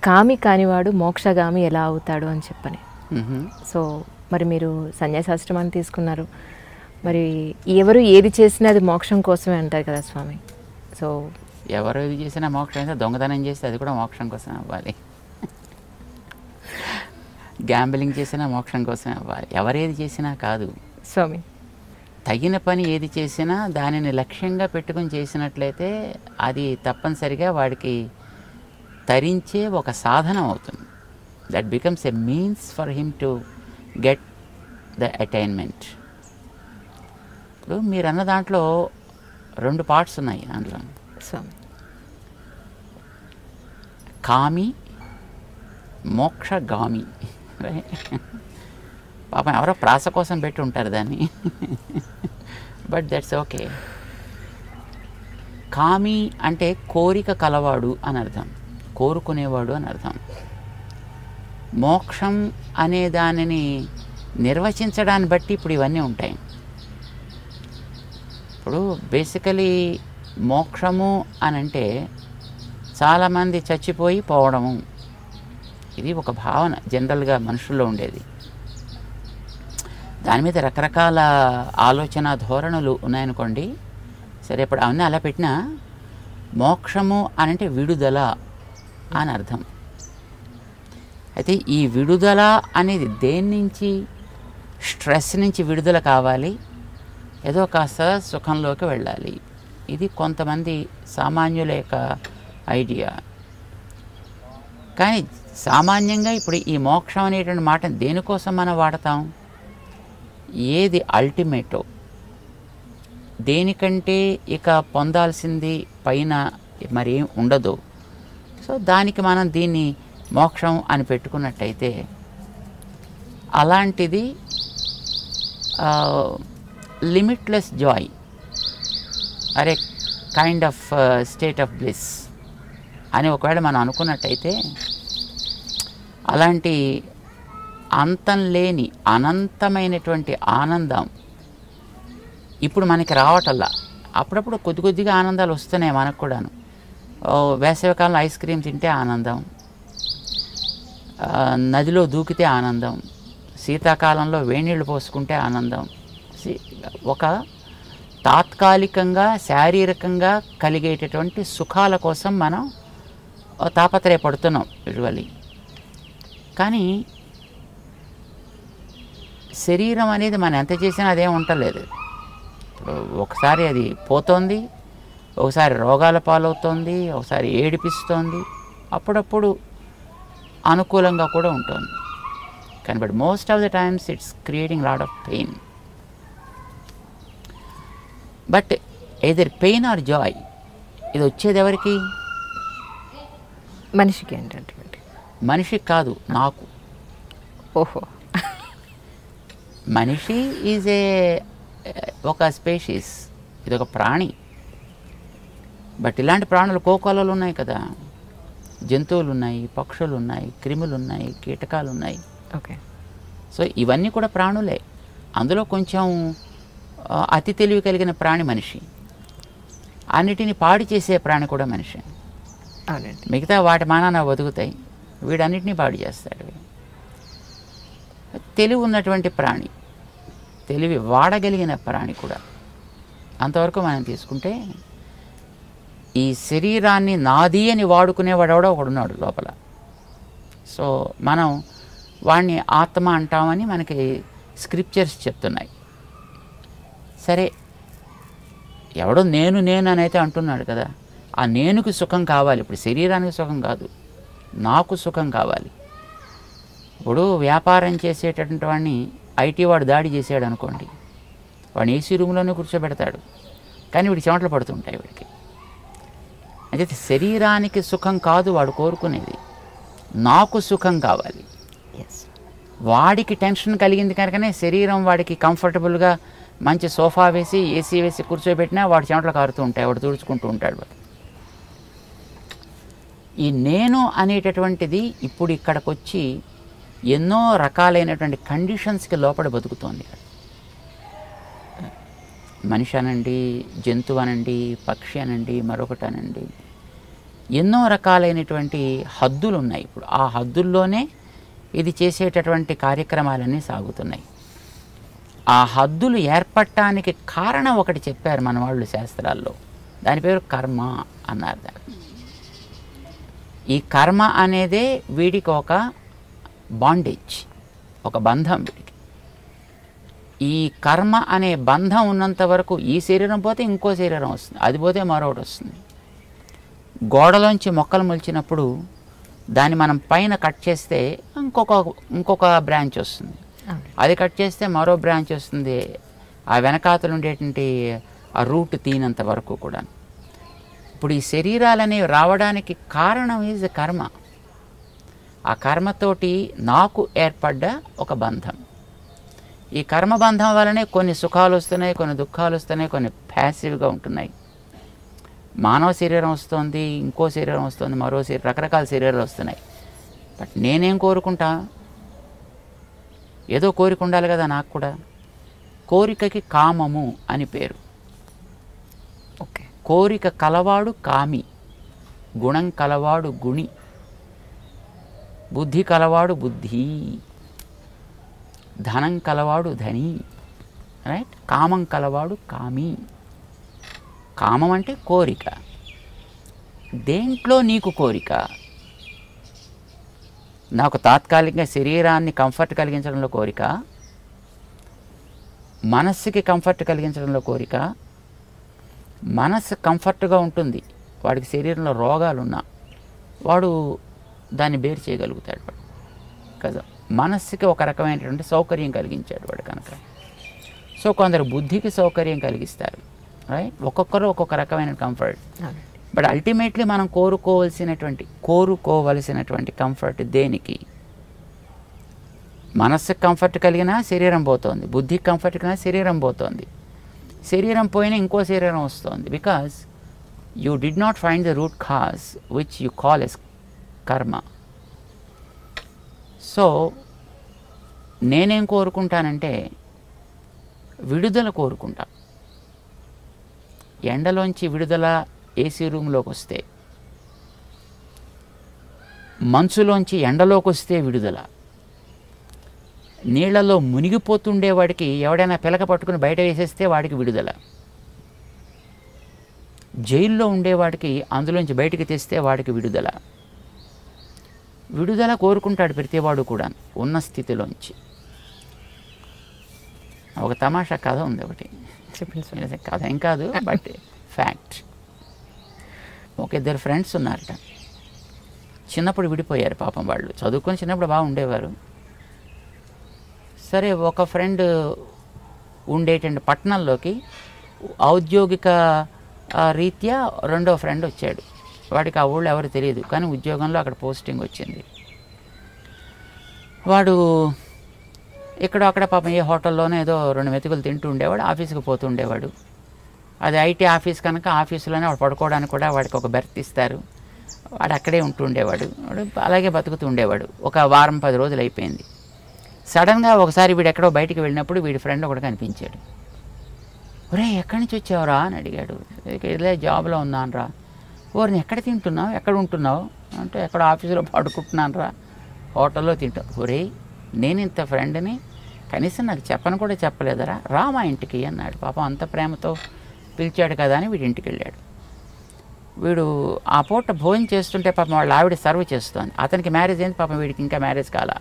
కామి కానివాడు మోక్షగామి ఎలా అవుతాడు అని చెప్పని. సో మరి మీరు సన్యాసాశ్రమాన్ని తీసుకున్నారు, మరి ఎవరు ఏది చేసినా అది మోక్షం కోసమే అంటారు కదా స్వామి. సో ఎవరు ఏది చేసినా మోక్షం అయితే, దొంగతనం చేస్తే అది కూడా మోక్షం కోసం అవ్వాలి, గ్యాంబ్లింగ్ చేసినా మోక్షం కోసమే అవ్వాలి. ఎవరేది చేసినా కాదు స్వామి. తగిన పని ఏది చేసినా దానిని లక్ష్యంగా పెట్టుకుని చేసినట్లయితే అది తప్పనిసరిగా వాడికి తరించే ఒక సాధనం అవుతుంది. That becomes a means for him to get the attainment. ఇప్పుడు మీరు అన్న దాంట్లో 2 పార్ట్స్ ఉన్నాయి. దాంట్లో స్వామి కామి, మోక్షగామి. పాపం ఎవరో ప్రాస కోసం పెట్టి ఉంటారు దాన్ని, బట్ దట్స్ ఓకే. కామి అంటే కోరిక కలవాడు అని అర్థం, కోరుకునేవాడు అని అర్థం. మోక్షం అనే దానిని నిర్వచించడాన్ని బట్టి ఇప్పుడు ఇవన్నీ ఉంటాయి. ఇప్పుడు బేసికలీ మోక్షము అని అంటే చాలామంది చచ్చిపోయి పోవడము, ఇది ఒక భావన జనరల్గా మనుషుల్లో ఉండేది. దాని మీద రకరకాల ఆలోచన ధోరణులు ఉన్నాయనుకోండి. సరే, ఇప్పుడు అవన్నీ అలా పెట్టినా మోక్షము అని అంటే విడుదల అని అర్థం. అయితే ఈ విడుదల అనేది దేని నుంచి? స్ట్రెస్ నుంచి విడుదల కావాలి, ఏదో కాస్త సుఖంలోకి వెళ్ళాలి. ఇది కొంతమంది సామాన్యుల యొక్క ఐడియా. కానీ సామాన్యంగా ఇప్పుడు ఈ మోక్షం అనేటువంటి మాట దేనికోసం మనం వాడతాం? ఏది అల్టిమేటో, దేనికంటే ఇక పొందాల్సింది పైన మరేం ఉండదు. సో దానికి మనం దీన్ని మోక్షం అని పెట్టుకున్నట్టయితే అలాంటిది లిమిట్లెస్ జాయ్ అరే kind of state of bliss అని ఒకవేళ మనం అనుకున్నట్టయితే, అలాంటి అంతం లేని అనంతమైనటువంటి ఆనందం ఇప్పుడు మనకి రావటల్లా. అప్పుడప్పుడు కొద్ది కొద్దిగా ఆనందాలు వస్తున్నాయి మనకు కూడాను. వేసవికాలంలో ఐస్ క్రీమ్ తింటే ఆనందం, నదిలో దూకితే ఆనందం, శీతాకాలంలో వేణీళ్ళు పోసుకుంటే ఆనందం. ఒక తాత్కాలికంగా శారీరకంగా కలిగేటటువంటి సుఖాల కోసం మనం తాపత్రయపడుతున్నాం యూజువల్లీ. కానీ శరీరం అనేది మనం ఎంత చేసినా అదేం ఉండలేదు. ఇప్పుడు ఒకసారి అది పోతోంది, ఒకసారి రోగాల పాలవుతోంది, ఒకసారి ఏడిపిస్తోంది, అప్పుడప్పుడు అనుకూలంగా కూడా ఉంటుంది. కానీ but most of the times it's creating lot of pain. But either pain or Joy, ఇది వచ్చేది ఎవరికి? మనిషికి ఏంటంటే మనిషికి కాదు, నాకు. ఓహో, మనిషి ఈజ్ ఒక స్పేషీస్, ఇది ఒక ప్రాణి. బట్ ఇలాంటి ప్రాణులు కోకోలలు ఉన్నాయి కదా, జంతువులు ఉన్నాయి, పక్షులు ఉన్నాయి, క్రిములు ఉన్నాయి, కీటకాలు ఉన్నాయి. ఓకే. సో ఇవన్నీ కూడా ప్రాణులే. అందులో కొంచెం అతి తెలివి కలిగిన ప్రాణి మనిషి, అన్నిటిని పాడు చేసే ప్రాణి కూడా మనిషి. అవునండి. మిగతా వాటి మానాన బతుకుతాయి, వీడన్నిటినీ పాడు చేస్తాడు. తెలివి ఉన్నటువంటి ప్రాణి, తెలివి వాడగలిగిన ప్రాణి కూడా. అంతవరకు మనం తీసుకుంటే ఈ శరీరాన్ని నాది అని వాడుకునేవాడెవడో ఒకడున్నాడు లోపల. సో మనం వాడిని ఆత్మ అంటామని మనకి స్క్రిప్చర్స్ చెప్తున్నాయి. సరే, ఎవడో నేను నేను అని అయితే అంటున్నాడు కదా, ఆ నేనుకి సుఖం కావాలి. ఇప్పుడు శరీరానికి సుఖం కాదు, నాకు సుఖం కావాలి. ఇప్పుడు వ్యాపారం చేసేటటువంటి వాడిని ఐటీ వాడు దాడి చేసాడు అనుకోండి, వాడిని ఏసీ రూమ్లోనే కూర్చోబెడతాడు, కానీ వీడి చెమటలు పడుతుంటాయి వీడికి. అయితే శరీరానికి సుఖం కాదు వాడు కోరుకునేది, నాకు సుఖం కావాలి. వాడికి టెన్షన్ కలిగింది కనుకనే శరీరం వాడికి కంఫర్టబుల్గా మంచి సోఫా వేసి ఏసీ వేసి కూర్చోబెట్టినా వాడి చెమటలు కారుతూ ఉంటాయి, వాడు తుడుచుకుంటూ ఉంటాడు. ఈ నేను అనేటటువంటిది ఇప్పుడు ఇక్కడికి వచ్చి ఎన్నో రకాలైనటువంటి కండిషన్స్కి లోపడి బతుకుతోంది. మనిషి అనండి, జంతువు అనండి, పక్షి అనండి, మరొకటి అనండి. ఎన్నో రకాలైనటువంటి హద్దులు ఉన్నాయి. ఇప్పుడు ఆ హద్దుల్లోనే ఇది చేసేటటువంటి కార్యక్రమాలన్నీ సాగుతున్నాయి. ఆ హద్దులు ఏర్పడటానికి కారణం ఒకటి చెప్పారు మన వాళ్ళు శాస్త్రాల్లో. దాని పేరు కర్మ అన్నారు. దాన్ని ఈ కర్మ అనేదే వీడికి ఒక బాండేజ్, ఒక బంధం వీడికి. ఈ కర్మ అనే బంధం ఉన్నంత వరకు ఈ శరీరం పోతే ఇంకో శరీరం వస్తుంది, అది పోతే మరొకటి వస్తుంది. గోడలోంచి మొక్కలు మొలిచినప్పుడు దాన్ని మనం పైన కట్ చేస్తే ఇంకొక బ్రాంచ్ వస్తుంది, అది కట్ చేస్తే మరో బ్రాంచ్ వస్తుంది. ఆ వెనకాతలు ఉండేటువంటి ఆ రూట్ తీనంత వరకు కూడా. ఇప్పుడు ఈ శరీరాలనేవి రావడానికి కారణం ఈజ్ కర్మ. ఆ కర్మతోటి నాకు ఏర్పడ్డ ఒక బంధం. ఈ కర్మబంధం వల్లనే కొన్ని సుఖాలు వస్తున్నాయి, కొన్ని దుఃఖాలు వస్తున్నాయి, కొన్ని ప్యాసివ్గా ఉంటున్నాయి. మానవ శరీరం వస్తుంది, ఇంకో శరీరం వస్తుంది, మరో శరీరం, రకరకాల శరీరాలు వస్తున్నాయి. బట్ నేనేం కోరుకుంటా? ఏదో కోరిక ఉండాలి కదా నాకు కూడా. కోరికకి కామము అని పేరు. ఓకే. కోరిక కలవాడు కామి, గుణం కలవాడు గుణి, బుద్ధి కలవాడు బుద్ధి, ధనం కలవాడు ధని, రైట్? కామం కలవాడు కామి. కామం అంటే కోరిక. దేంట్లో నీకు కోరిక? నాకు తాత్కాలికంగా శరీరాన్ని కంఫర్ట్ కలిగించడంలో కోరిక, మనస్సుకి కంఫర్ట్ కలిగించడంలో కోరిక. మనస్సు కంఫర్ట్గా ఉంటుంది, వాడికి శరీరంలో రోగాలున్నా వాడు దాన్ని బేర్ చేయగలుగుతాడు వాడు కదా. మనస్సుకి ఒక రకమైనటువంటి సౌకర్యం కలిగించాడు వాడు కనుక. సో కొందరు బుద్ధికి సౌకర్యం కలిగిస్తారు, రైట్? ఒక్కొక్కరు ఒక్కొక్క రకమైన కంఫర్ట్. బట్ అల్టిమేట్లీ మనం కోరుకోవలసినటువంటి కంఫర్ట్ దేనికి? మనస్సుకి కంఫర్ట్ కలిగినా శరీరం పోతుంది, బుద్ధికి కంఫర్ట్ కలిగినా శరీరం పోతుంది. శరీరం పోయినా ఇంకో శరీరం వస్తుంది. Because you did not find the root cause which you call as karma. So నేనేం కోరుకుంటానంటే విడుదల కోరుకుంటా. ఎండలోంచి విడుదల ఏసీ రూమ్లోకి వస్తే, మంచులోంచి ఎండలోకి వస్తే విడుదల. నీళ్లలో మునిగిపోతుండేవాడికి ఎవడైనా పిలక పట్టుకుని బయట వేసేస్తే వాడికి విడుదల. జైల్లో ఉండేవాడికి అందులోంచి బయటికి తెస్తే వాడికి విడుదల. విడుదల కోరుకుంటాడు ప్రతివాడు కూడా ఉన్న స్థితిలోంచి. ఒక తమాషా కథ ఉంది ఒకటి, కథ ఏం కాదు బట్ ఫ్యాక్ట్. ఒక ఇద్దరు ఫ్రెండ్స్ ఉన్నారట. చిన్నప్పుడు విడిపోయారు పాపం. వాళ్ళు చదువుకొని చిన్నప్పుడు బాగా ఉండేవారు. సరే, ఒక ఫ్రెండ్ ఉండేటువంటి పట్టణంలోకి ఔద్యోగిక రీత్యా రెండో ఫ్రెండ్ వచ్చాడు. వాడికి ఆ ఊళ్ళో ఎవరు తెలియదు, కానీ ఉద్యోగంలో అక్కడ పోస్టింగ్ వచ్చింది. వాడు ఇక్కడ అక్కడ పాపం ఏ హోటల్లోనో ఏదో 2 మెతుకులు తింటూ ఉండేవాడు, ఆఫీస్కి పోతూ ఉండేవాడు. అది ఐటీ ఆఫీస్ కనుక ఆఫీసులోనే వాడు పడుకోవడానికి కూడా వాడికి ఒక బెర్త్ ఇస్తారు. వాడు అక్కడే ఉంటూ ఉండేవాడు. వాడు అలాగే బతుకుతూ ఉండేవాడు. ఒక వారం 10 రోజులు అయిపోయింది. సడన్గా ఒకసారి వీడు ఎక్కడో బయటికి వెళ్ళినప్పుడు వీడి ఫ్రెండ్ ఒకటి కనిపించాడు. ఒరే, ఎక్కడి నుంచి వచ్చావురా అని అడిగాడు. ఇదే జాబ్లో ఉన్నాను రా. ఓరిని ఎక్కడ తింటున్నావు, ఎక్కడ ఉంటున్నావు అంటే, ఎక్కడ ఆఫీసులో పడుకుంటున్నాను రా, హోటల్లో తింటావు. ఒరే, నేను ఇంత ఫ్రెండ్ని కనీసం నాకు చెప్పను కూడా చెప్పలేదరా, రా మా ఇంటికి అన్నాడు. పాపం అంత ప్రేమతో పిలిచాడు కదా అని వీడి ఇంటికి వెళ్ళాడు. వీడు ఆ పూట భోజనం చేస్తుంటే పాపం వాళ్ళ ఆవిడ సర్వ్ చేస్తోంది. అతనికి మ్యారేజ్ అయింది, పాపం వీడికి ఇంకా మ్యారేజ్ కాలా.